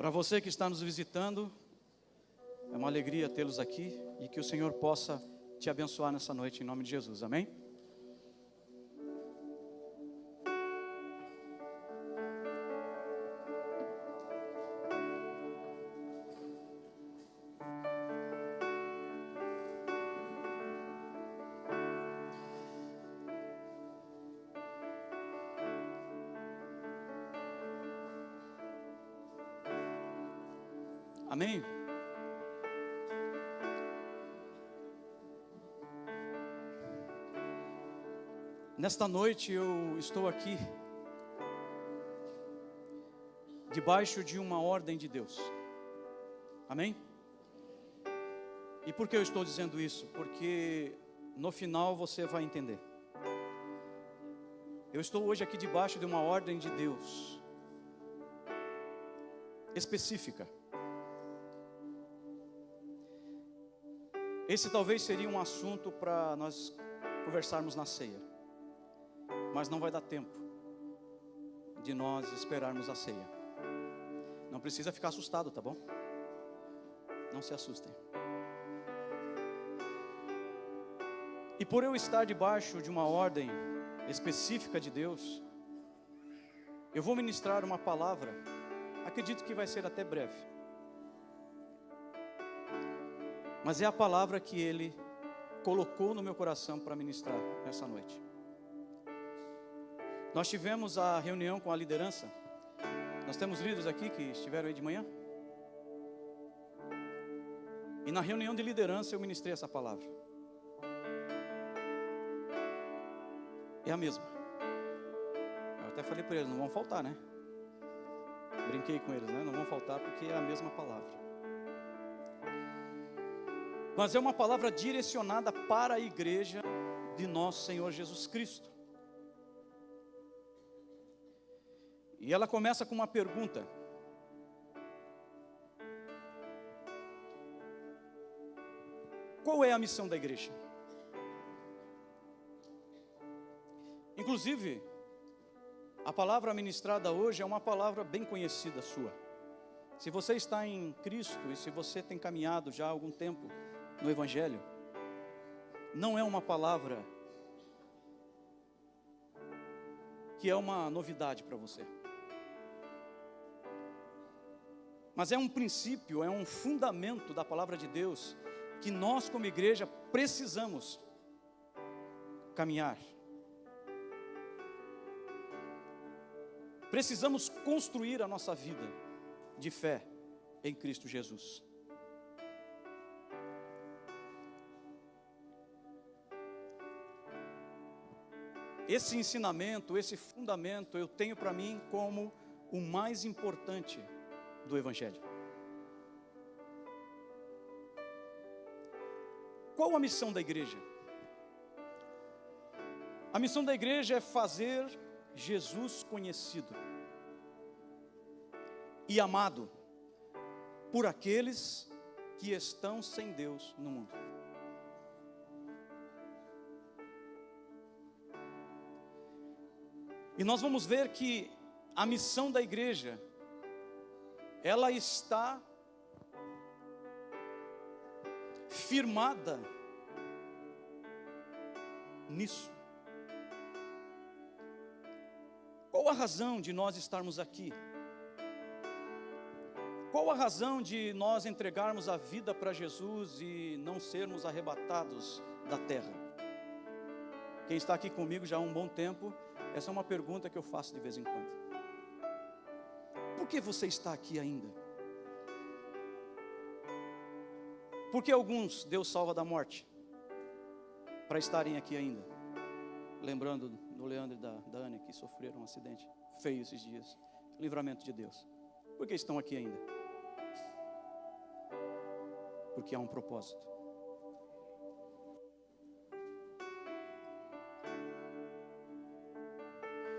Para você que está nos visitando, é uma alegria tê-los aqui e que o Senhor possa te abençoar nessa noite em nome de Jesus, amém? Amém? Nesta noite eu estou aqui debaixo de uma ordem de Deus. Amém? E por que eu estou dizendo isso? Porque no final você vai entender. Eu estou hoje aqui debaixo de uma ordem de Deus específica. Esse talvez seria um assunto para nós conversarmos na ceia, mas não vai dar tempo de nós esperarmos a ceia. Não precisa ficar assustado, tá bom? Não se assustem. E por eu estar debaixo de uma ordem específica de Deus, eu vou ministrar uma palavra, acredito que vai ser até breve. Mas é a palavra que Ele colocou no meu coração para ministrar nessa noite. Nós tivemos a reunião com a liderança. Nós temos líderes aqui que estiveram aí de manhã. E na reunião de liderança eu ministrei essa palavra. É a mesma. Eu até falei para eles, não vão faltar, né? Brinquei com eles, né? Não vão faltar porque é a mesma palavra. Mas é uma palavra direcionada para a igreja de nosso Senhor Jesus Cristo. E ela começa com uma pergunta. Qual é a missão da igreja? Inclusive, a palavra ministrada hoje é uma palavra bem conhecida sua. Se você está em Cristo e se você tem caminhado já há algum tempo no Evangelho, não é uma palavra que é uma novidade para você, mas é um princípio, é um fundamento da palavra de Deus que nós como igreja precisamos caminhar. Precisamos construir a nossa vida de fé em Cristo Jesus. Esse ensinamento, esse fundamento eu tenho para mim como o mais importante do Evangelho. Qual a missão da igreja? A missão da igreja é fazer Jesus conhecido e amado por aqueles que estão sem Deus no mundo. E nós vamos ver que a missão da igreja, ela está firmada nisso. Qual a razão de nós estarmos aqui? Qual a razão de nós entregarmos a vida para Jesus e não sermos arrebatados da terra? Quem está aqui comigo já há um bom tempo, essa é uma pergunta que eu faço de vez em quando. Por que você está aqui ainda? Por que alguns Deus salva da morte para estarem aqui ainda? Lembrando do Leandro e da Ana que sofreram um acidente feio esses dias. Livramento de Deus. Por que estão aqui ainda? Porque há um propósito.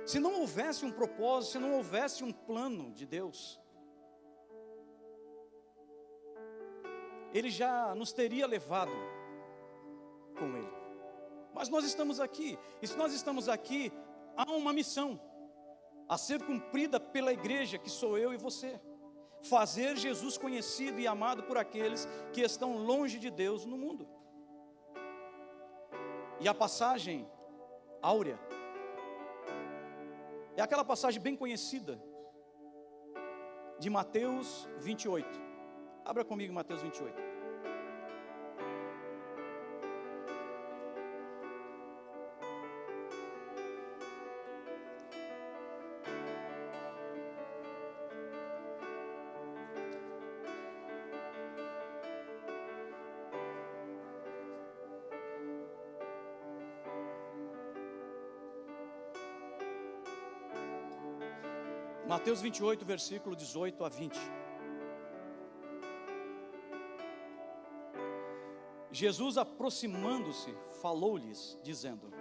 Se não houvesse um propósito, se não houvesse um plano de Deus, Ele já nos teria levado com Ele. Mas nós estamos aqui, e se nós estamos aqui, há uma missão a ser cumprida pela igreja, que sou eu e você. fazer Jesus conhecido e amado por aqueles que estão longe de Deus no mundo. E a passagem áurea é aquela passagem bem conhecida de Mateus 28. Abra comigo Mateus 28. Mateus 28, versículo 18 a 20. Jesus, aproximando-se, falou-lhes, dizendo: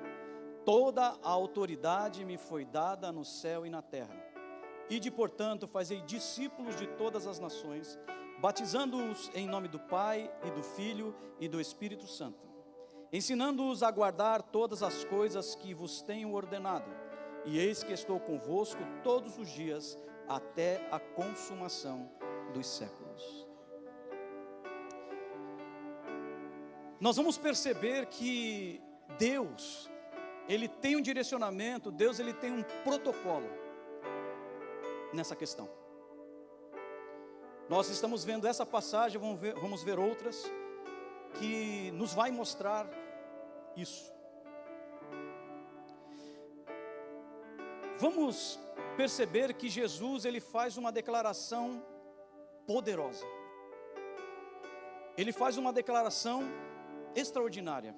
toda a autoridade me foi dada no céu e na terra. Ide, portanto, fazei discípulos de todas as nações, batizando-os em nome do Pai, e do Filho, e do Espírito Santo, ensinando-os a guardar todas as coisas que vos tenho ordenado. E eis que estou convosco todos os dias, até a consumação dos séculos. Nós vamos perceber que Deus, Ele tem um direcionamento, Deus, Ele tem um protocolo nessa questão. Nós estamos vendo essa passagem, vamos ver outras, que nos vai mostrar isso. Vamos perceber que Jesus, Ele faz uma declaração poderosa. Ele faz uma declaração extraordinária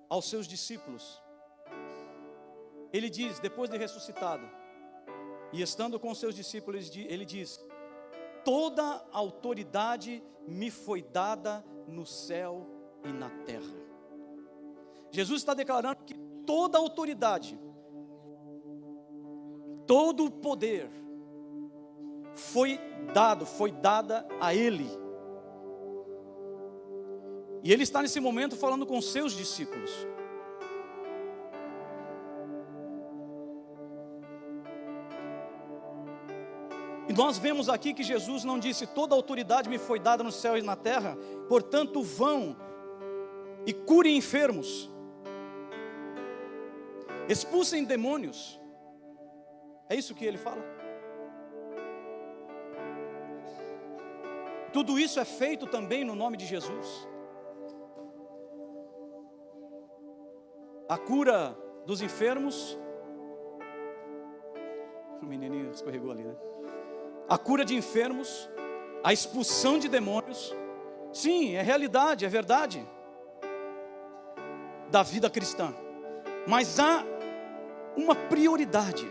aos seus discípulos. Ele diz, depois de ressuscitado, e estando com os seus discípulos, ele diz: toda a autoridade me foi dada no céu e na terra. Jesus está declarando que toda a autoridade, todo o poder foi dada a Ele. E Ele está nesse momento falando com seus discípulos. E nós vemos aqui que Jesus não disse: toda a autoridade me foi dada no céu e na terra, portanto vão e curem enfermos, expulsem demônios. É isso que Ele fala? Tudo isso é feito também no nome de Jesus. A cura dos enfermos. O menininho escorregou ali, né? A cura de enfermos, a expulsão de demônios. Sim, é realidade, é verdade da vida cristã. Mas há uma prioridade.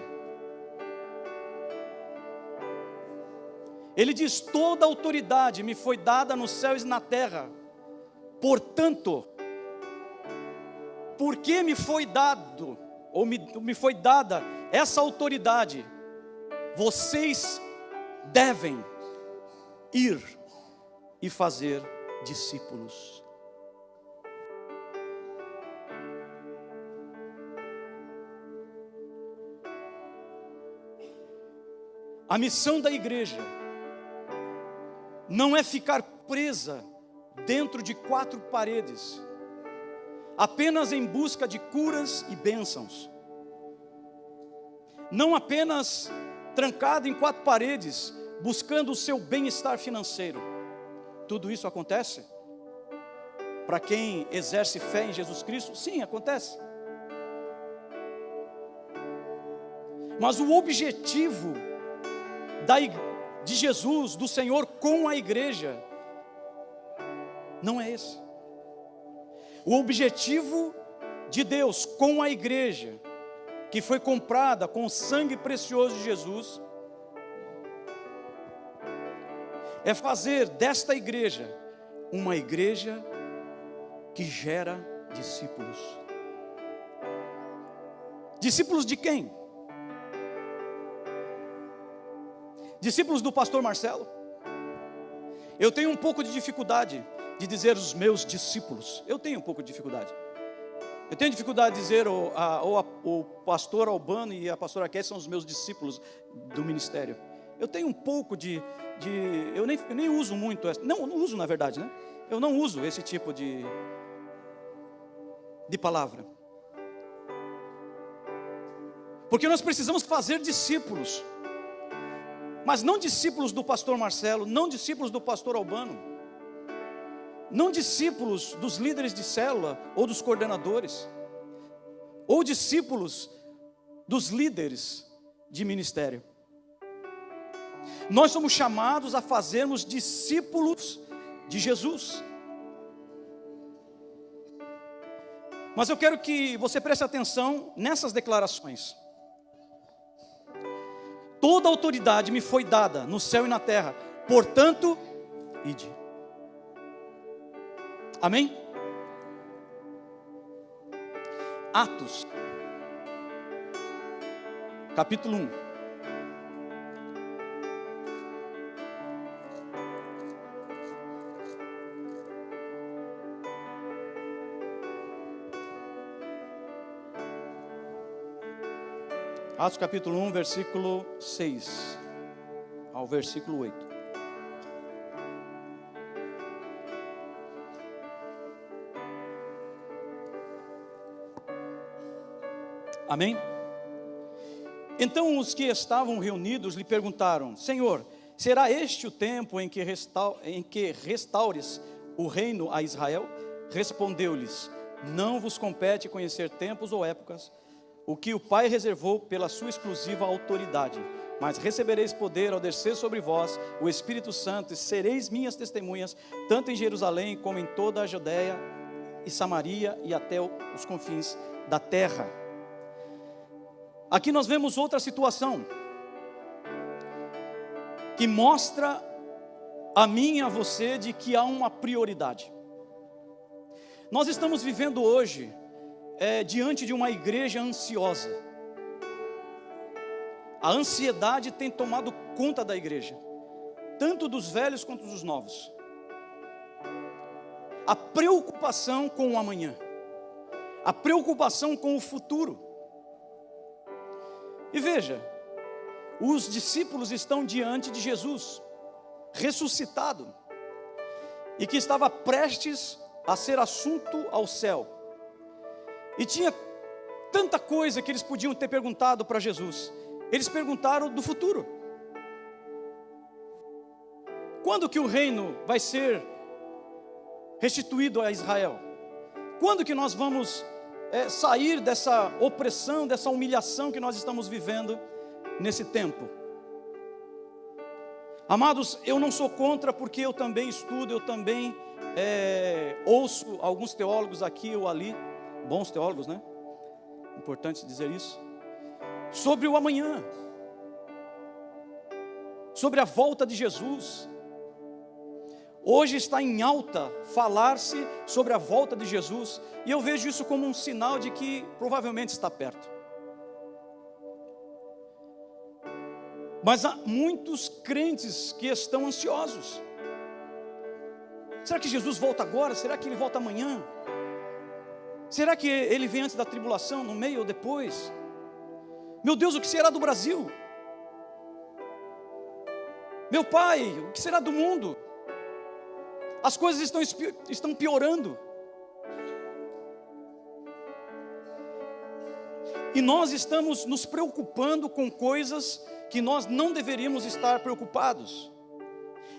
Ele diz: toda a autoridade me foi dada nos céus e na terra. Portanto, porque me foi dado, ou me foi dada essa autoridade, vocês devem ir e fazer discípulos. A missão da igreja não é ficar presa dentro de quatro paredes, apenas em busca de curas e bênçãos. Não apenas trancado em quatro paredes, buscando o seu bem-estar financeiro. Tudo isso acontece para quem exerce fé em Jesus Cristo? Sim, acontece. Mas o objetivo de Jesus, do Senhor com a igreja, não é esse. O objetivo de Deus com a igreja, que foi comprada com o sangue precioso de Jesus, é fazer desta igreja uma igreja que gera discípulos. Discípulos de quem? Discípulos do pastor Marcelo? Eu tenho um pouco de dificuldade de dizer os meus discípulos. Eu tenho um pouco de dificuldade. Eu tenho dificuldade de dizer o pastor Albano e a pastora Kézia são os meus discípulos do ministério. Eu tenho um pouco eu nem uso muito, não uso na verdade, né? Eu não uso esse tipo de palavra. Porque nós precisamos fazer discípulos. Mas não discípulos do pastor Marcelo, não discípulos do pastor Albano, não discípulos dos líderes de célula ou dos coordenadores, ou discípulos dos líderes de ministério. Nós somos chamados a fazermos discípulos de Jesus. Mas eu quero que você preste atenção nessas declarações. Toda autoridade me foi dada no céu e na terra, portanto, ide. Amém? Atos, capítulo 1. Atos capítulo 1, versículo 6 ao versículo 8. Amém? Então os que estavam reunidos lhe perguntaram: Senhor, será este o tempo em que restaures o reino a Israel? Respondeu-lhes: Não vos compete conhecer tempos ou épocas, o que o Pai reservou pela sua exclusiva autoridade. Mas recebereis poder ao descer sobre vós o Espírito Santo, e sereis minhas testemunhas, tanto em Jerusalém como em toda a Judeia e Samaria e até os confins da terra. Aqui nós vemos outra situação que mostra a mim e a você de que há uma prioridade. Nós estamos vivendo hoje diante de uma igreja ansiosa. A ansiedade tem tomado conta da igreja, tanto dos velhos quanto dos novos. A preocupação com o amanhã, a preocupação com o futuro. E veja, os discípulos estão diante de Jesus, ressuscitado, e que estava prestes a ser assunto ao céu. E tinha tanta coisa que eles podiam ter perguntado para Jesus. Eles perguntaram do futuro. Quando que o reino vai ser restituído a Israel? Quando que nós vamos sair dessa opressão, dessa humilhação que nós estamos vivendo nesse tempo? Amados, eu não sou contra, porque eu também estudo, eu também ouço alguns teólogos aqui ou ali, bons teólogos, né? Importante dizer isso. Sobre o amanhã, sobre a volta de Jesus. Hoje está em alta falar-se sobre a volta de Jesus, e eu vejo isso como um sinal de que provavelmente está perto. Mas há muitos crentes que estão ansiosos. Será que Jesus volta agora? Será que Ele volta amanhã? Será que Ele vem antes da tribulação, no meio ou depois? Meu Deus, o que será do Brasil? Meu Pai, o que será do mundo? As coisas estão piorando. E nós estamos nos preocupando com coisas que nós não deveríamos estar preocupados.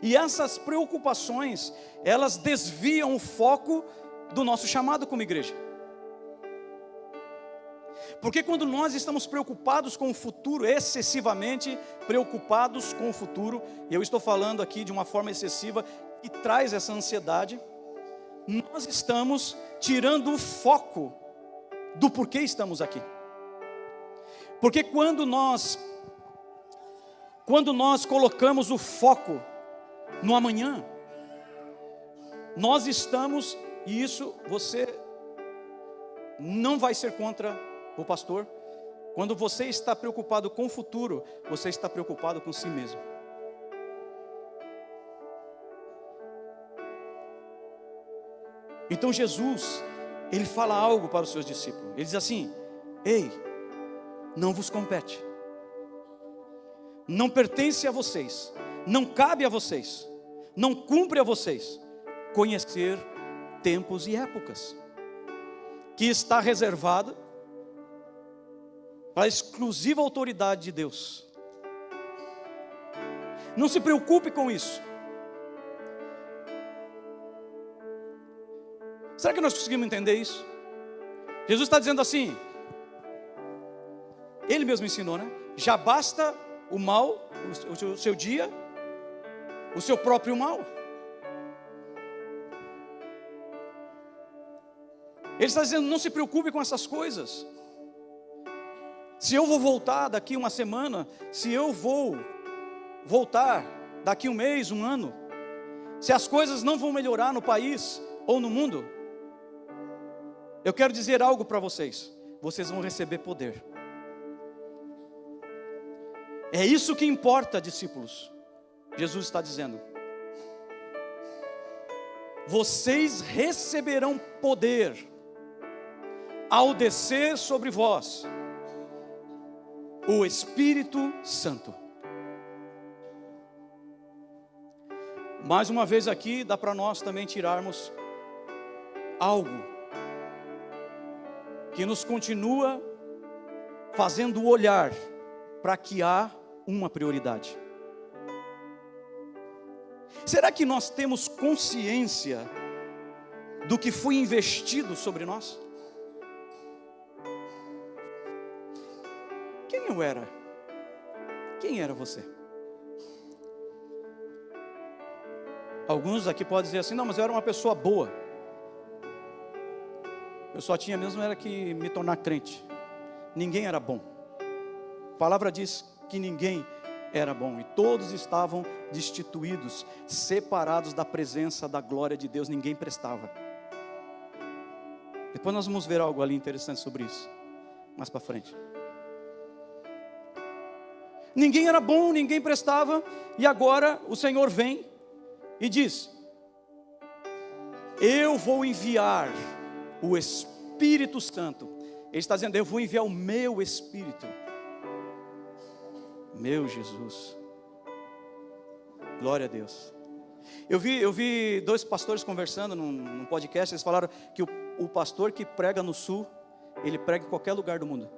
E essas preocupações, elas desviam o foco do nosso chamado como igreja. Porque quando nós estamos preocupados com o futuro, excessivamente preocupados com o futuro, e eu estou falando aqui de uma forma excessiva, que traz essa ansiedade, nós estamos tirando o foco do porquê estamos aqui. Porque quando nós colocamos o foco no amanhã, nós estamos, e isso você não vai ser contra o pastor, quando você está preocupado com o futuro, você está preocupado com si mesmo. Então Jesus, Ele fala algo para os seus discípulos. Ele diz assim: ei, não vos compete. não pertence a vocês, não cabe a vocês, não cumpre a vocês conhecer tempos e épocas, que está reservado para a exclusiva autoridade de Deus. Não se preocupe com isso. Será que nós conseguimos entender isso? Jesus está dizendo assim, Ele mesmo ensinou, né? Já basta o mal, o seu dia, o seu próprio mal. Ele está dizendo, não se preocupe com essas coisas. Se eu vou voltar daqui uma semana, se eu vou voltar daqui um mês, um ano, se as coisas não vão melhorar no país ou no mundo, eu quero dizer algo para vocês: vocês vão receber poder. É isso que importa, discípulos. Jesus está dizendo: vocês receberão poder ao descer sobre vós o Espírito Santo. Mais uma vez aqui, dá para nós também tirarmos algo que nos continua fazendo olhar para que há uma prioridade. Será que nós temos consciência do que foi investido sobre nós? Quem eu era? Quem era você? Alguns aqui podem dizer assim, não, mas eu era uma pessoa boa. Eu só tinha mesmo era que me tornar crente. Ninguém era bom. A palavra diz que ninguém era bom. E todos estavam destituídos, separados da presença, da glória de Deus. Ninguém prestava. Depois nós vamos ver algo ali interessante sobre isso. Mais para frente. Ninguém era bom, ninguém prestava. E agora o Senhor vem e diz: eu vou enviar o Espírito Santo. Ele está dizendo, eu vou enviar o meu Espírito. Meu Jesus. Glória a Deus. Eu vi dois pastores conversando num podcast. Eles falaram que o pastor que prega no sul, ele prega em qualquer lugar do mundo.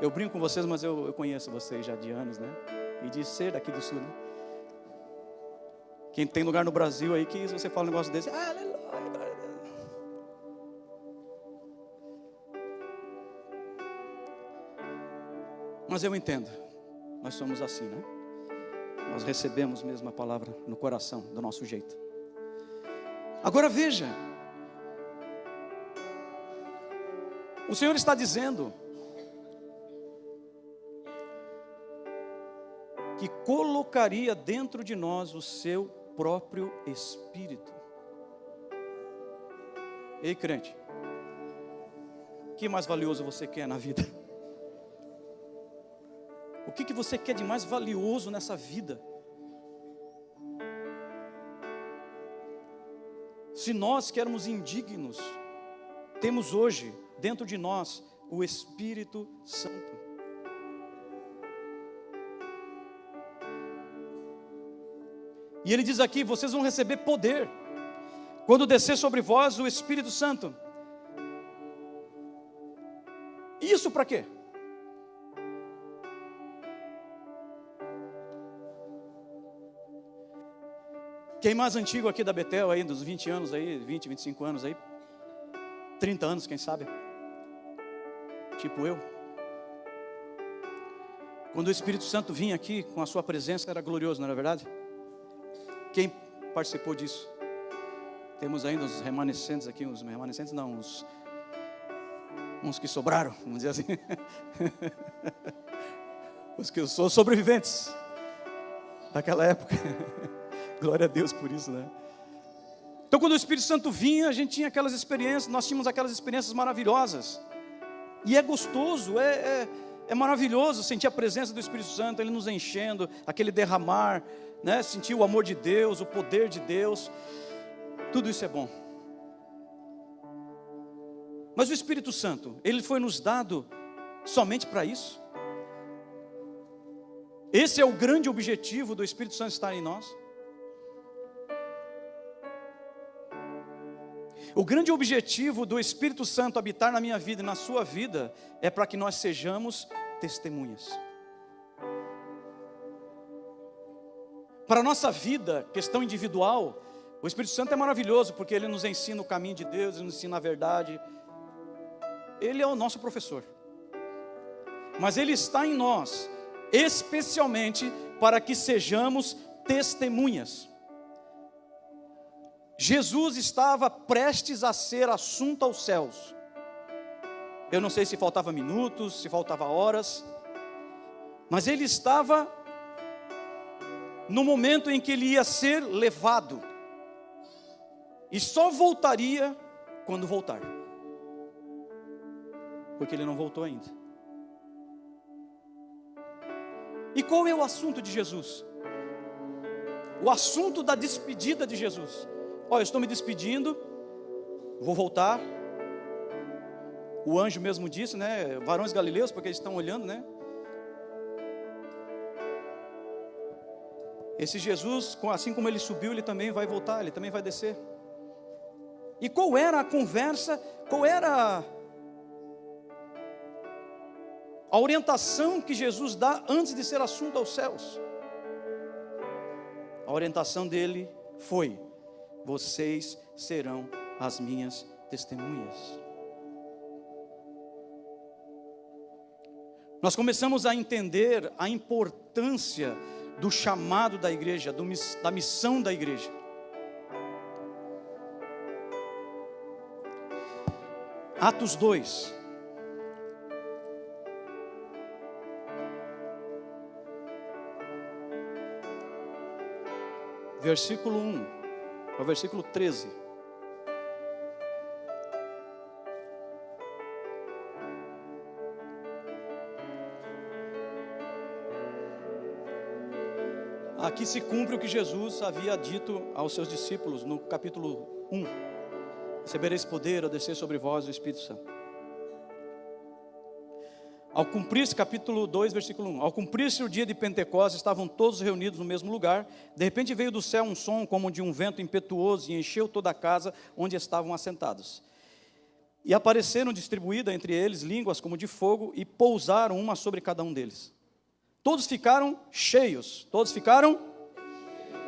Eu brinco com vocês, mas eu conheço vocês já de anos, né? E de ser daqui do sul, né? Quem tem lugar no Brasil aí que se você fala um negócio desse, aleluia, glória a Deus. Mas eu entendo, nós somos assim, né? Nós recebemos mesmo a palavra no coração, do nosso jeito. Agora veja, o Senhor está dizendo que colocaria dentro de nós o seu próprio Espírito. Ei, crente, o que mais valioso você quer na vida? O que você quer de mais valioso nessa vida? Se nós que éramos indignos, temos hoje dentro de nós o Espírito Santo. E ele diz aqui, vocês vão receber poder quando descer sobre vós o Espírito Santo. Isso para quê? Quem mais antigo aqui da Betel aí, dos 20 anos aí, 20, 25 anos aí, 30 anos, quem sabe? Tipo eu. Quando o Espírito Santo vinha aqui com a sua presença, era glorioso, não era verdade? Quem participou disso? Temos ainda os remanescentes aqui, os remanescentes não, uns que sobraram, vamos dizer assim. Os que são sobreviventes daquela época. Glória a Deus por isso, né? Então quando o Espírito Santo vinha, a gente tinha aquelas experiências, nós tínhamos aquelas experiências maravilhosas. E é gostoso, é maravilhoso sentir a presença do Espírito Santo, Ele nos enchendo, aquele derramar, né? Sentir o amor de Deus, o poder de Deus. Tudo isso é bom. Mas o Espírito Santo, Ele foi nos dado somente para isso? Esse é o grande objetivo do Espírito Santo estar em nós. O grande objetivo do Espírito Santo habitar na minha vida e na sua vida é para que nós sejamos testemunhas. Para a nossa vida, questão individual, o Espírito Santo é maravilhoso, porque ele nos ensina o caminho de Deus, ele nos ensina a verdade. Ele é o nosso professor. Mas ele está em nós, especialmente para que sejamos testemunhas. Jesus estava prestes a ser assunto aos céus. Eu não sei se faltava minutos, se faltava horas, mas ele estava no momento em que ele ia ser levado, e só voltaria quando voltar, porque ele não voltou ainda. E qual é o assunto de Jesus? O assunto da despedida de Jesus. Olha, eu estou me despedindo, vou voltar. O anjo mesmo disse, né? Varões galileus, porque eles estão olhando, né? Esse Jesus, assim como ele subiu, ele também vai voltar, ele também vai descer. E qual era a conversa, qual era a orientação que Jesus dá antes de ser assunto aos céus? A orientação dele foi: vocês serão as minhas testemunhas. Nós começamos a entender a importância do chamado da igreja, da missão da igreja. Atos 2. Versículo 1 ao versículo 13. Aqui se cumpre o que Jesus havia dito aos seus discípulos no capítulo 1. Recebereis poder ao descer sobre vós o Espírito Santo. Ao cumprir-se, capítulo 2, versículo 1. Ao cumprir-se o dia de Pentecostes, estavam todos reunidos no mesmo lugar. De repente veio do céu um som como de um vento impetuoso e encheu toda a casa onde estavam assentados. E apareceram distribuídas entre eles línguas como de fogo e pousaram uma sobre cada um deles. Todos ficaram cheios,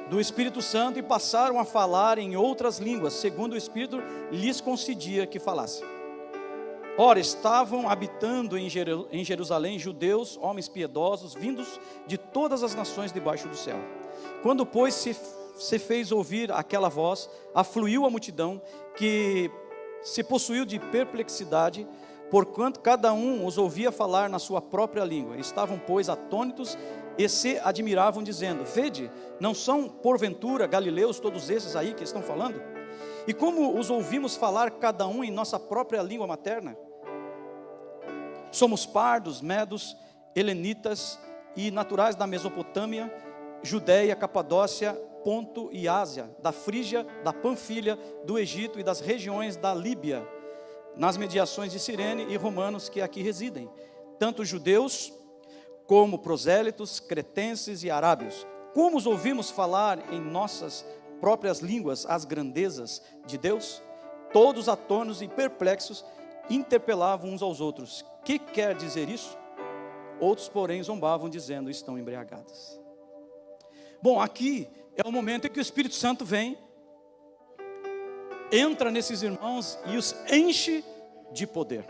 do Espírito Santo e passaram a falar em outras línguas, segundo o Espírito lhes concedia que falassem. Ora, estavam habitando em Jerusalém judeus, homens piedosos, vindos de todas as nações debaixo do céu. Quando, pois, se fez ouvir aquela voz, afluiu a multidão, que se possuiu de perplexidade, porquanto cada um os ouvia falar na sua própria língua. Estavam, pois, atônitos e se admiravam, dizendo: vede, não são porventura galileus todos esses aí que estão falando? E como os ouvimos falar cada um em nossa própria língua materna? Somos pardos, medos, helenitas e naturais da Mesopotâmia, Judéia, Capadócia, Ponto e Ásia, da Frígia, da Panfilha, do Egito e das regiões da Líbia, nas mediações de Cirene, e romanos que aqui residem, tanto judeus como prosélitos, cretenses e arábios. Como os ouvimos falar em nossas próprias línguas as grandezas de Deus? Todos atônitos e perplexos interpelavam uns aos outros: que quer dizer isso? Outros, porém, zombavam, dizendo: estão embriagados. Bom, aqui é o momento em que o Espírito Santo vem, entra nesses irmãos e os enche de poder.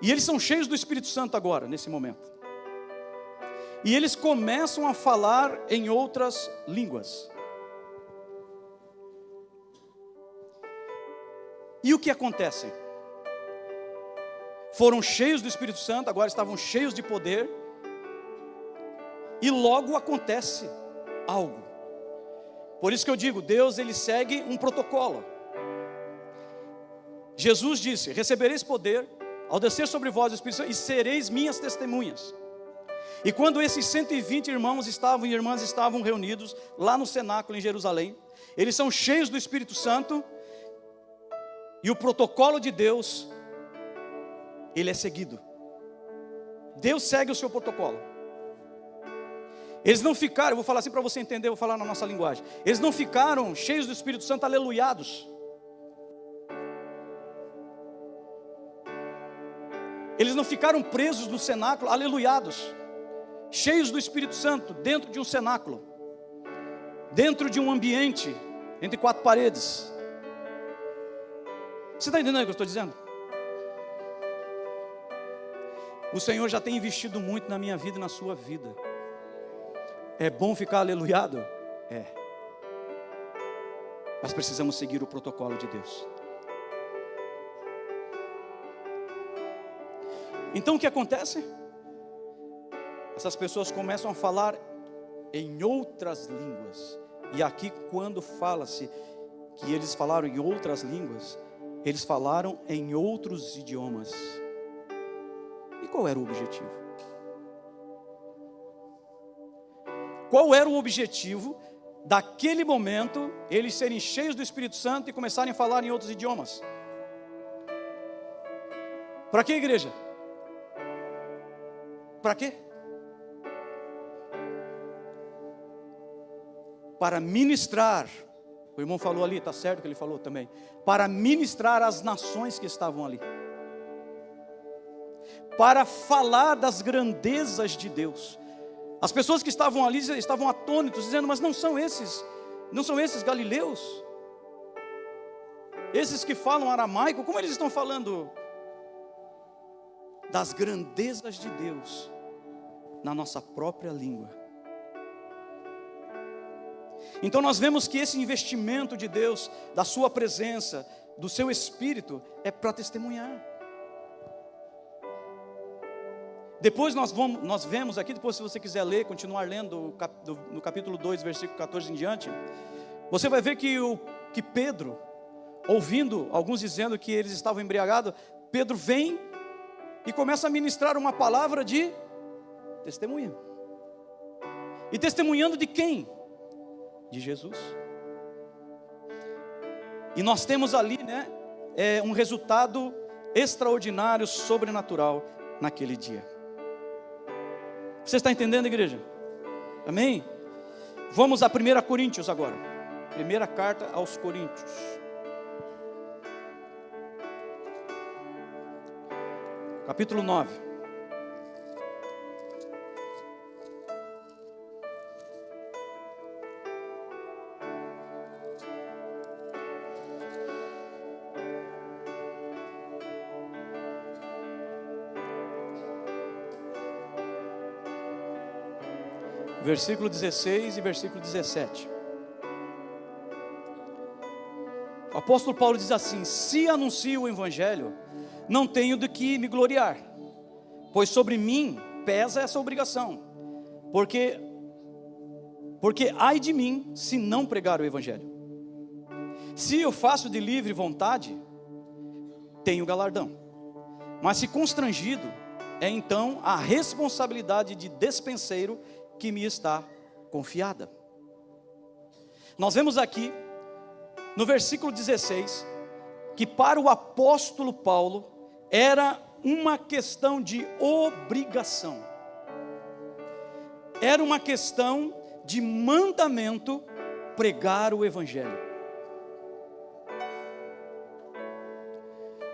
E eles são cheios do Espírito Santo agora, nesse momento. E eles começam a falar em outras línguas. E o que acontece? Foram cheios do Espírito Santo, agora estavam cheios de poder. E logo acontece algo. Por isso que eu digo, Deus, ele segue um protocolo. Jesus disse: recebereis poder ao descer sobre vós o Espírito Santo, e sereis minhas testemunhas. E quando esses 120 irmãos e irmãs estavam reunidos lá no cenáculo em Jerusalém, eles são cheios do Espírito Santo, e o protocolo de Deus, ele é seguido. Deus segue o seu protocolo. Eles não ficaram, eu vou falar assim para você entender, eu vou falar na nossa linguagem. Eles não ficaram cheios do Espírito Santo, aleluiados. Eles não ficaram presos no cenáculo, aleluiados. Cheios do Espírito Santo, dentro de um cenáculo. Dentro de um ambiente, entre quatro paredes. Você está entendendo o que eu estou dizendo? O Senhor já tem investido muito na minha vida e na sua vida. É bom ficar aleluiado? É. Mas precisamos seguir o protocolo de Deus. Então o que acontece? Essas pessoas começam a falar em outras línguas. E aqui quando fala-se que eles falaram em outras línguas, eles falaram em outros idiomas. E qual era o objetivo? Qual era o objetivo daquele momento, eles serem cheios do Espírito Santo e começarem a falar em outros idiomas? Para que, igreja? Para quê? Para ministrar, o irmão falou ali, está certo que ele falou também, para ministrar às nações que estavam ali, para falar das grandezas de Deus. As pessoas que estavam ali estavam atônitos, dizendo, mas não são esses galileus? Esses que falam aramaico, como eles estão falando das grandezas de Deus na nossa própria língua? Então nós vemos que esse investimento de Deus, da sua presença, do seu Espírito, é para testemunhar. Depois nós vemos aqui, depois se você quiser ler, continuar lendo no capítulo 2, versículo 14 em diante, você vai ver que Pedro, ouvindo alguns dizendo que eles estavam embriagados, Pedro vem e começa a ministrar uma palavra de testemunha. E testemunhando de quem? De Jesus. E nós temos ali, um resultado extraordinário, sobrenatural naquele dia. Você está entendendo, igreja? Amém? Vamos a 1 Coríntios agora. Primeira carta aos Coríntios. Capítulo 9. Versículo 16 e versículo 17. O apóstolo Paulo diz assim: se anuncio o evangelho, não tenho de que me gloriar, pois sobre mim pesa essa obrigação, porque ai de mim se não pregar o evangelho. Se eu faço de livre vontade, tenho galardão, mas se constrangido, é então a responsabilidade de despenseiro que me está confiada. Nós vemos aqui no versículo 16 que para o apóstolo Paulo era uma questão de obrigação, era uma questão de mandamento pregar o evangelho.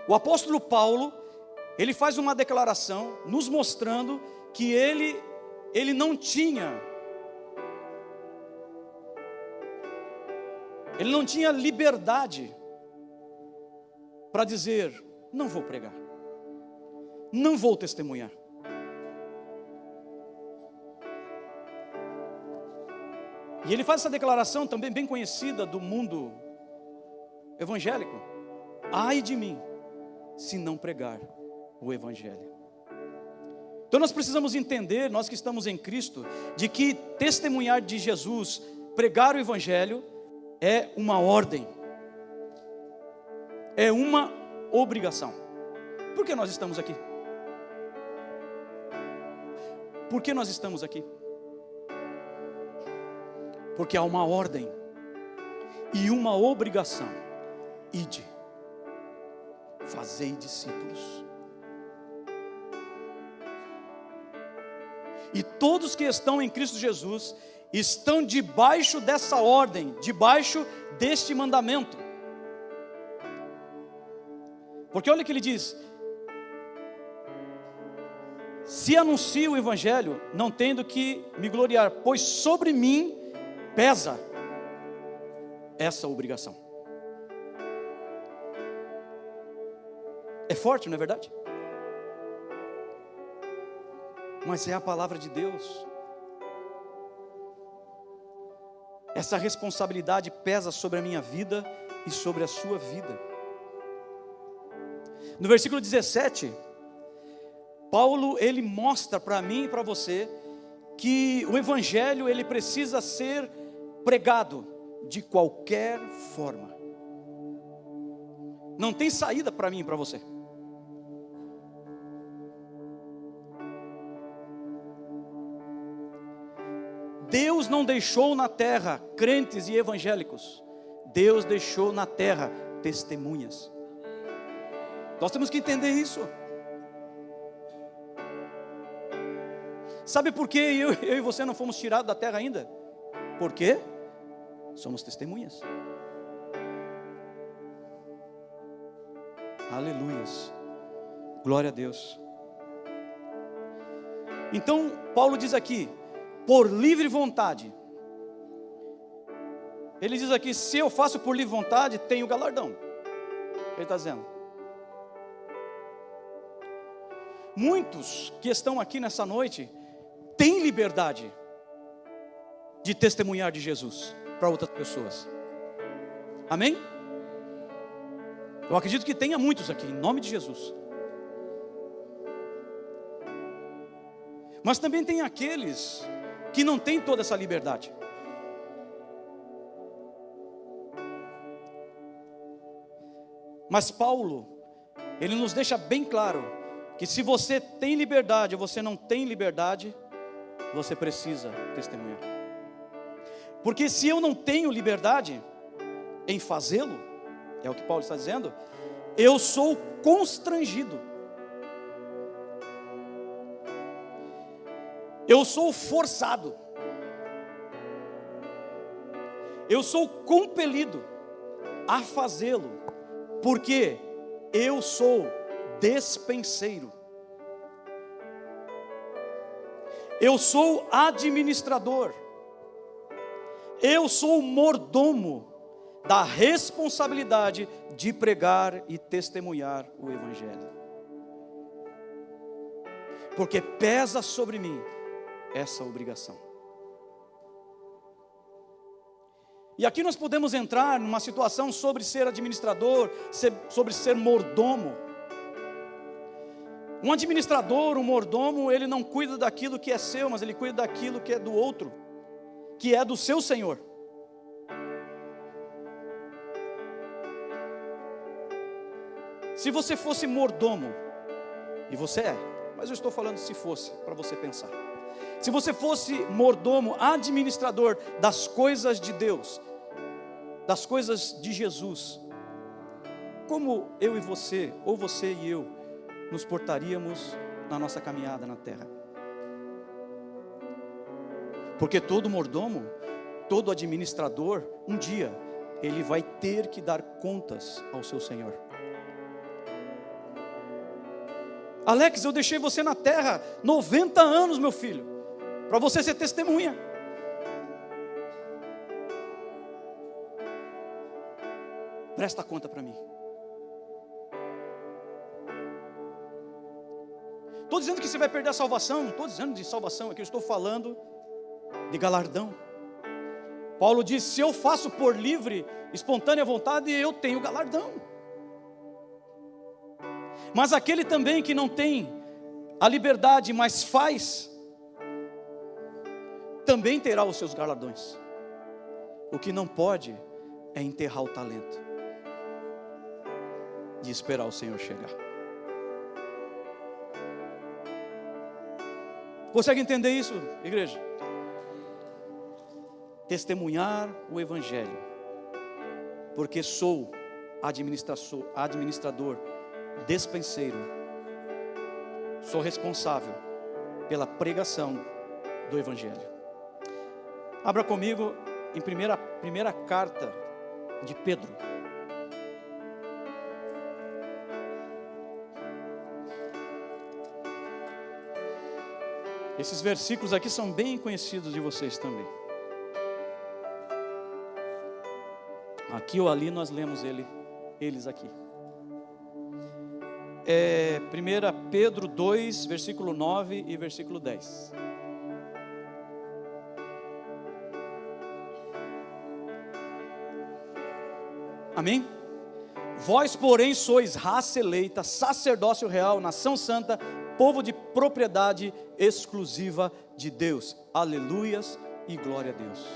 O apóstolo Paulo, ele faz uma declaração nos mostrando que ele não tinha liberdade para dizer, não vou pregar, não vou testemunhar. E ele faz essa declaração também bem conhecida do mundo evangélico: ai de mim se não pregar o evangelho. Então nós precisamos entender, nós que estamos em Cristo, de que testemunhar de Jesus, pregar o evangelho, é uma ordem, é uma obrigação. Por que nós estamos aqui? Por que nós estamos aqui? Porque há uma ordem e uma obrigação: ide, fazei discípulos. E todos que estão em Cristo Jesus estão debaixo dessa ordem, debaixo deste mandamento. Porque olha o que ele diz: se anuncio o Evangelho, não tendo que me gloriar, pois sobre mim pesa essa obrigação. É forte, não é verdade? Mas é a palavra de Deus. Essa responsabilidade pesa sobre a minha vida e sobre a sua vida. No versículo 17, Paulo, ele mostra para mim e para você que o Evangelho, ele precisa ser pregado de qualquer forma. Não tem saída para mim e para você. Deus não deixou na terra crentes e evangélicos. Deus deixou na terra testemunhas. Nós temos que entender isso. Sabe por que eu e você não fomos tirados da terra ainda? Por quê? Somos testemunhas. Aleluias. Glória a Deus. Então, Paulo diz aqui, por livre vontade. Ele diz aqui, se eu faço por livre vontade, tenho galardão. Ele está dizendo. Muitos que estão aqui nessa noite têm liberdade de testemunhar de Jesus para outras pessoas. Amém? Eu acredito que tenha muitos aqui, em nome de Jesus. Mas também tem aqueles que não têm toda essa liberdade. Mas Paulo, ele nos deixa bem claro que se você tem liberdade ou você não tem liberdade, você precisa testemunhar. Porque se eu não tenho liberdade em fazê-lo, é o que Paulo está dizendo, eu sou constrangido. Eu sou forçado. Eu sou compelido a fazê-lo, porque eu sou despenseiro. Eu sou administrador. Eu sou mordomo da responsabilidade de pregar e testemunhar o Evangelho. Porque pesa sobre mim essa obrigação. E aqui nós podemos entrar numa situação sobre ser administrador, sobre ser mordomo. Um administrador, um mordomo, ele não cuida daquilo que é seu, mas ele cuida daquilo que é do outro, que é do seu Senhor. Se você fosse mordomo, e você é, mas eu estou falando se fosse, para você pensar. Se você fosse mordomo, administrador das coisas de Deus, das coisas de Jesus, como eu e você, ou você e eu, nos portaríamos na nossa caminhada na terra? Porque todo mordomo, todo administrador, um dia, ele vai ter que dar contas ao seu Senhor. Alex, eu deixei você na terra 90 anos, meu filho, para você ser testemunha. Presta conta para mim. Estou dizendo que você vai perder a salvação, não estou dizendo de salvação aqui, eu estou falando de galardão. Paulo diz, se eu faço por livre, espontânea vontade, eu tenho galardão. Mas aquele também que não tem a liberdade, mas faz, também terá os seus galardões. O que não pode é enterrar o talento de esperar o Senhor chegar. Consegue entender isso, igreja? Testemunhar o Evangelho, porque sou administrador, despenseiro, sou responsável pela pregação do Evangelho. Abra comigo em primeira carta de Pedro. Esses versículos aqui são bem conhecidos de vocês também. Aqui ou ali nós lemos eles aqui. 1 Pedro 2, versículo 9 e versículo 10. Amém? Vós, porém, sois raça eleita, sacerdócio real, nação santa, povo de propriedade exclusiva de Deus. Aleluias e glória a Deus.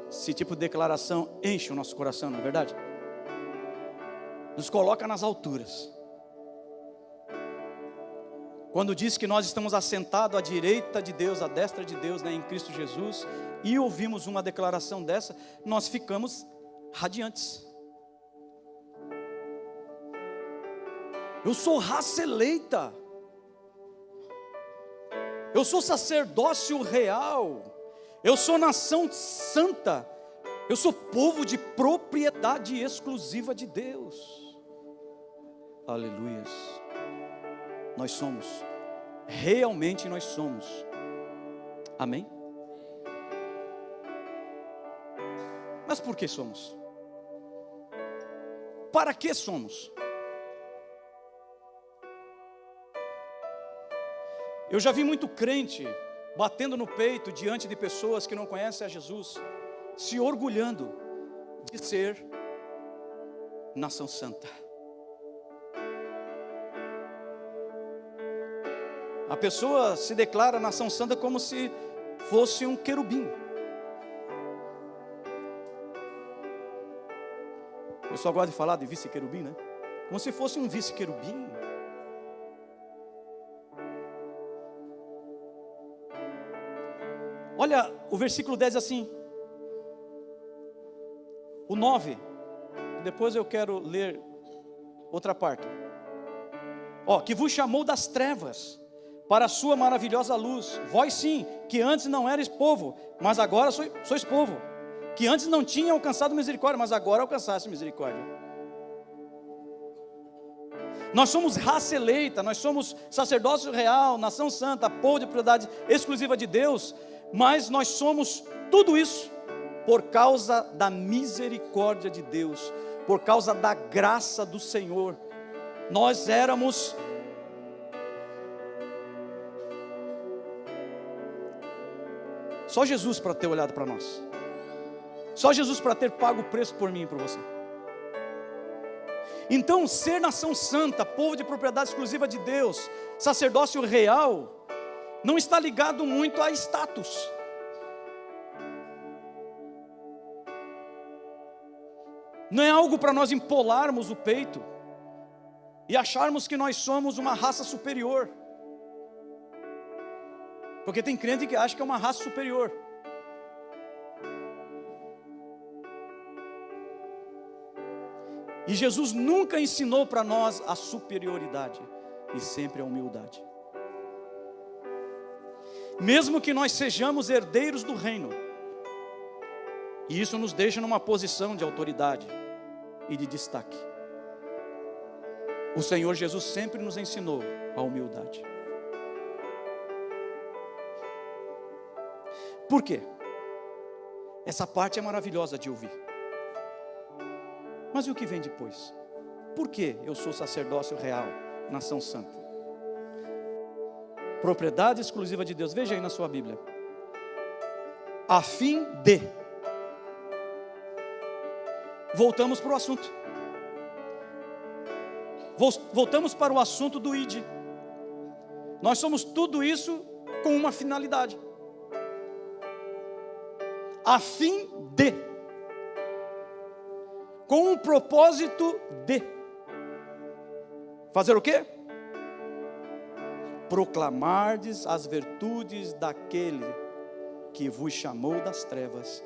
Esse tipo de declaração enche o nosso coração, não é verdade? Nos coloca nas alturas. Quando diz que nós estamos assentados à direita de Deus, à destra de Deus, em Cristo Jesus, e ouvimos uma declaração dessa, nós ficamos radiantes. Eu sou raça eleita, eu sou sacerdócio real, eu sou nação santa, eu sou povo de propriedade exclusiva de Deus. Aleluias. Nós somos, realmente nós somos. Amém? Mas por que somos? Para que somos? Eu já vi muito crente batendo no peito diante de pessoas que não conhecem a Jesus, se orgulhando de ser nação santa. A pessoa se declara nação santa como se fosse um querubim. Eu só gosto de falar de vice-querubim, né? Como se fosse um vice-querubim. Olha, o versículo 10 assim. O 9. Depois eu quero ler outra parte. Que vos chamou das trevas para a sua maravilhosa luz. Vós sim, que antes não erais povo, mas agora sois povo. Que antes não tinha alcançado misericórdia, mas agora alcançaste misericórdia. Nós somos raça eleita, nós somos sacerdócio real, nação santa, povo de propriedade exclusiva de Deus, mas nós somos tudo isso por causa da misericórdia de Deus, por causa da graça do Senhor. Nós éramos só Jesus para ter olhado para nós. Só Jesus para ter pago o preço por mim e por você. Então, ser nação santa, povo de propriedade exclusiva de Deus, sacerdócio real, não está ligado muito a status. Não é algo para nós empolarmos o peito e acharmos que nós somos uma raça superior. Porque tem crente que acha que é uma raça superior. E Jesus nunca ensinou para nós a superioridade, e sempre a humildade. Mesmo que nós sejamos herdeiros do reino, e isso nos deixa numa posição de autoridade e de destaque, o Senhor Jesus sempre nos ensinou a humildade. Por quê? Essa parte é maravilhosa de ouvir. Mas e o que vem depois? Por que eu sou sacerdócio real, nação santa? Propriedade exclusiva de Deus. Veja aí na sua Bíblia. A fim de. Voltamos para o assunto. Voltamos para o assunto do ID. Nós somos tudo isso com uma finalidade. A fim de. Com um propósito de fazer o quê? Proclamardes as virtudes daquele que vos chamou das trevas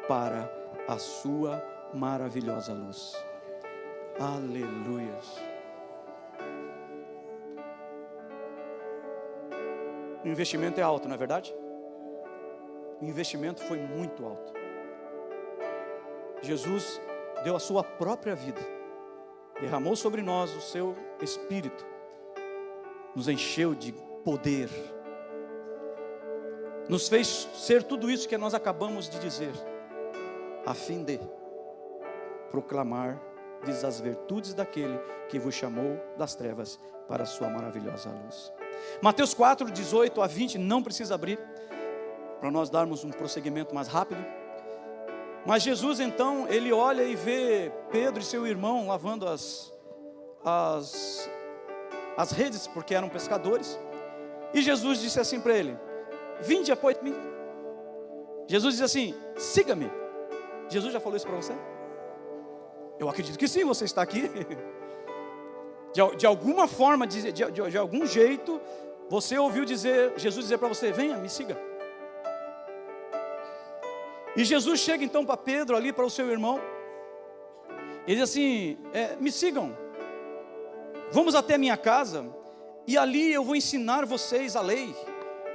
para a sua maravilhosa luz. Aleluia. O investimento é alto, não é verdade? O investimento foi muito alto. Jesus deu a sua própria vida, derramou sobre nós o seu Espírito, nos encheu de poder, nos fez ser tudo isso que nós acabamos de dizer, a fim de proclamar as virtudes daquele que vos chamou das trevas para a sua maravilhosa luz. Mateus 4, 18 a 20, não precisa abrir, para nós darmos um prosseguimento mais rápido. Mas Jesus então, ele olha e vê Pedro e seu irmão lavando as redes, porque eram pescadores. E Jesus disse assim para ele: vinde após mim. Jesus diz assim: siga-me. Jesus já falou isso para você? Eu acredito que sim, você está aqui. De alguma forma, de algum jeito, você ouviu Jesus dizer para você: venha, me siga. E Jesus chega então para Pedro ali, para o seu irmão. Ele diz assim: me sigam, vamos até minha casa, e ali eu vou ensinar vocês a lei,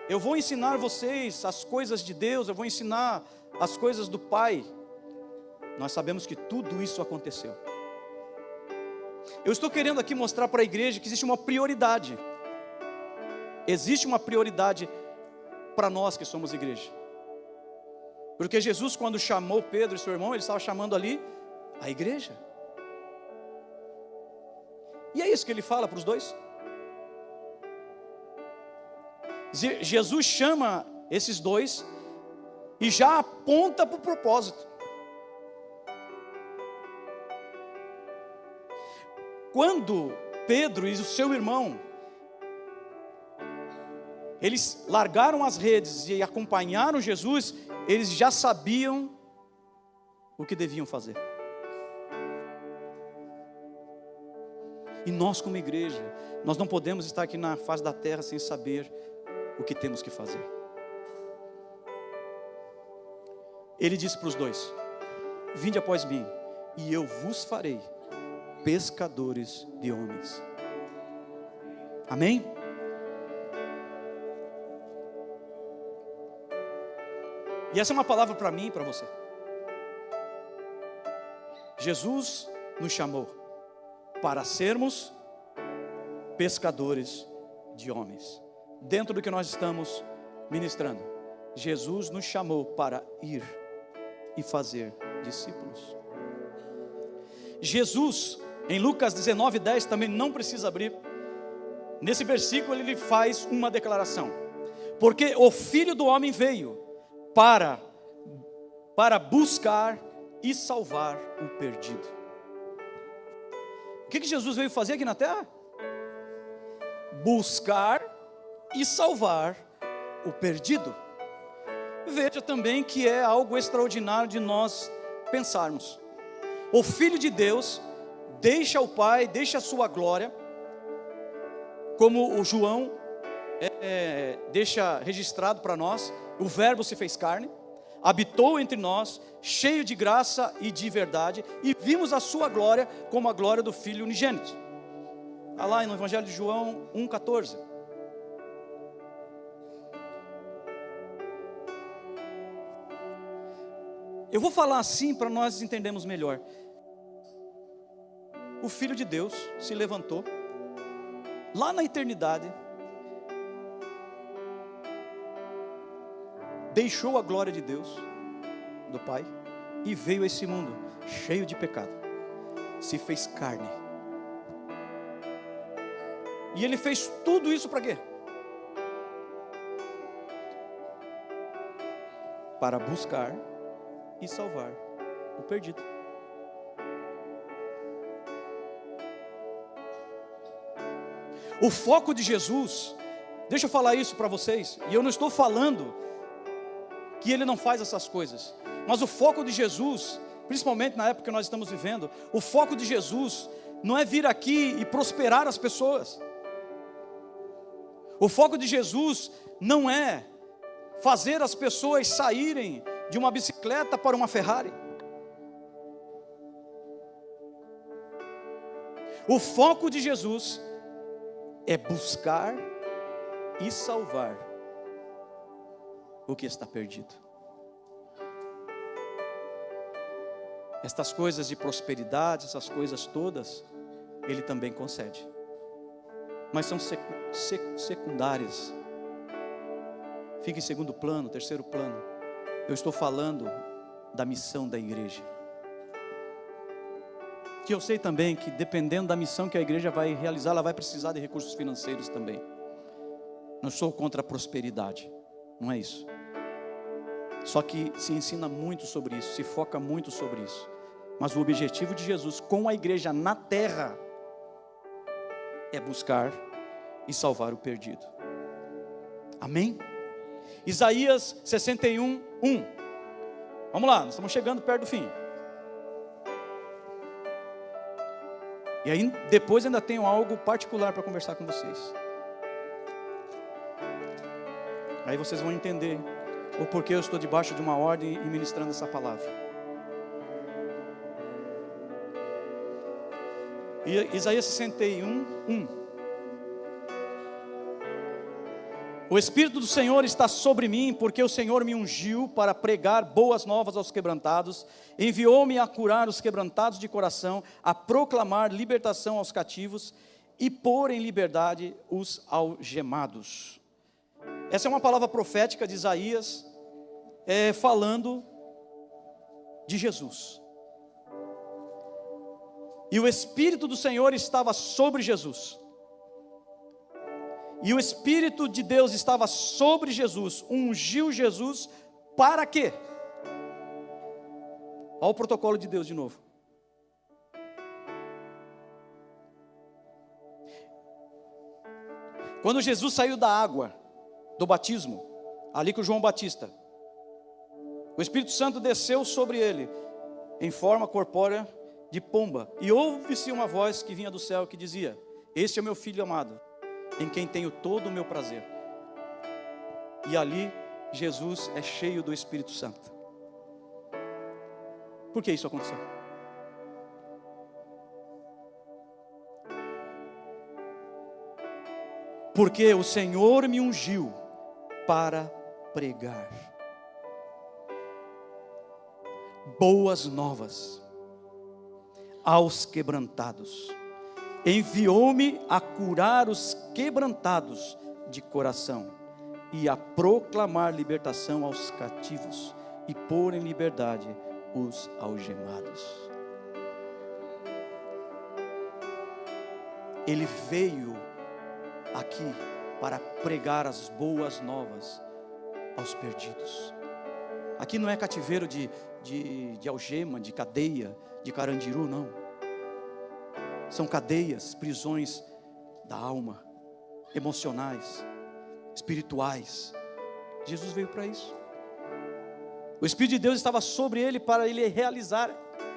eu vou ensinar vocês as coisas de Deus, eu vou ensinar as coisas do Pai. Nós sabemos que tudo isso aconteceu. Eu estou querendo aqui mostrar para a igreja que existe uma prioridade. Existe uma prioridade para nós que somos igreja. Porque Jesus, quando chamou Pedro e seu irmão, ele estava chamando ali a igreja. E é isso que ele fala para os dois. Jesus chama esses dois e já aponta para o propósito. Quando Pedro e o seu irmão, eles largaram as redes e acompanharam Jesus, eles já sabiam o que deviam fazer. E nós como igreja, nós não podemos estar aqui na face da terra sem saber o que temos que fazer. Ele disse para os dois: vinde após mim, e eu vos farei pescadores de homens. Amém? E essa é uma palavra para mim e para você. Jesus nos chamou para sermos pescadores de homens. Dentro do que nós estamos ministrando, Jesus nos chamou para ir e fazer discípulos. Jesus, em Lucas 19:10, também não precisa abrir. Nesse versículo ele faz uma declaração: porque o Filho do Homem veio para buscar e salvar o perdido. O que Jesus veio fazer aqui na terra? Buscar e salvar o perdido. Veja também que é algo extraordinário de nós pensarmos. O Filho de Deus deixa o Pai, deixa a sua glória, como o João deixa registrado para nós. O Verbo se fez carne, habitou entre nós, cheio de graça e de verdade, e vimos a sua glória como a glória do Filho unigênito. Está lá no Evangelho de João 1,14. Eu vou falar assim para nós entendermos melhor. O Filho de Deus se levantou lá na eternidade, deixou a glória de Deus, do Pai, e veio a esse mundo cheio de pecado, se fez carne. E ele fez tudo isso para quê? Para buscar e salvar o perdido. O foco de Jesus, deixa eu falar isso para vocês, e eu não estou falando que ele não faz essas coisas, mas o foco de Jesus, principalmente na época que nós estamos vivendo, o foco de Jesus não é vir aqui e prosperar as pessoas. O foco de Jesus não é fazer as pessoas saírem de uma bicicleta para uma Ferrari. O foco de Jesus é buscar e salvar o que está perdido. Estas coisas de prosperidade, essas coisas todas, Ele também concede. Mas são secundárias. Fica em segundo plano, terceiro plano. Eu estou falando da missão da igreja. Que eu sei também que dependendo da missão que a igreja vai realizar, ela vai precisar de recursos financeiros também. Não sou contra a prosperidade, não é isso. Só que se ensina muito sobre isso, se foca muito sobre isso. Mas o objetivo de Jesus com a igreja na terra é buscar e salvar o perdido. Amém? Isaías 61, 1. Vamos lá, nós estamos chegando perto do fim. E aí depois ainda tenho algo particular para conversar com vocês. Aí vocês vão entender o porquê eu estou debaixo de uma ordem e ministrando essa palavra. E Isaías 61, 1. O Espírito do Senhor está sobre mim, porque o Senhor me ungiu para pregar boas novas aos quebrantados, enviou-me a curar os quebrantados de coração, a proclamar libertação aos cativos e pôr em liberdade os algemados. Essa é uma palavra profética de Isaías, falando de Jesus. E o Espírito do Senhor estava sobre Jesus. E o Espírito de Deus estava sobre Jesus, ungiu Jesus para quê? Olha o protocolo de Deus de novo. Quando Jesus saiu da água, do batismo, ali com João Batista, o Espírito Santo desceu sobre ele, em forma corpórea de pomba, e ouve-se uma voz que vinha do céu que dizia: este é o meu filho amado, em quem tenho todo o meu prazer. E ali Jesus é cheio do Espírito Santo. Por que isso aconteceu? Porque o Senhor me ungiu para pregar boas novas aos quebrantados. Enviou-me a curar os quebrantados de coração e a proclamar libertação aos cativos e pôr em liberdade os algemados. Ele veio aqui para pregar as boas novas aos perdidos. Aqui não é cativeiro de algema, de cadeia, de carandiru, não. São cadeias, prisões da alma, emocionais, espirituais. Jesus veio para isso. O Espírito de Deus estava sobre ele para ele realizar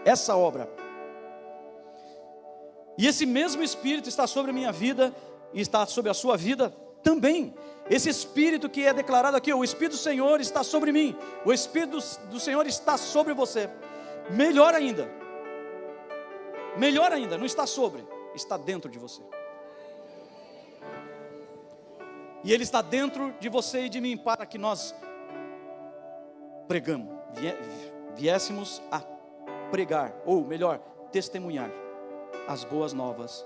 essa obra. E esse mesmo Espírito está sobre a minha vida e está sobre a sua vida também. Esse Espírito que é declarado aqui, o Espírito do Senhor está sobre mim. O Espírito do Senhor está sobre você. Melhor ainda, não está sobre, está dentro de você. E Ele está dentro de você e de mim para que nós viéssemos a pregar, ou melhor, testemunhar as boas novas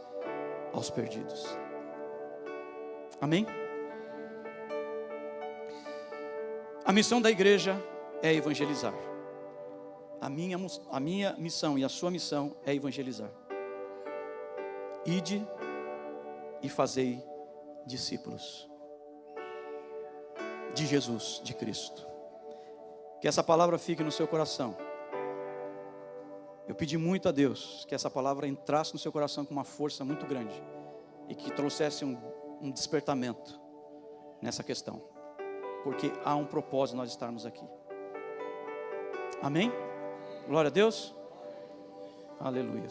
aos perdidos. Amém? A missão da igreja é evangelizar. A minha missão e a sua missão é evangelizar. Ide e fazei discípulos de Jesus, de Cristo. Que essa palavra fique no seu coração. Eu pedi muito a Deus que essa palavra entrasse no seu coração com uma força muito grande e que trouxesse um despertamento nessa questão, porque há um propósito nós estarmos aqui. Amém? Glória a Deus. Aleluia.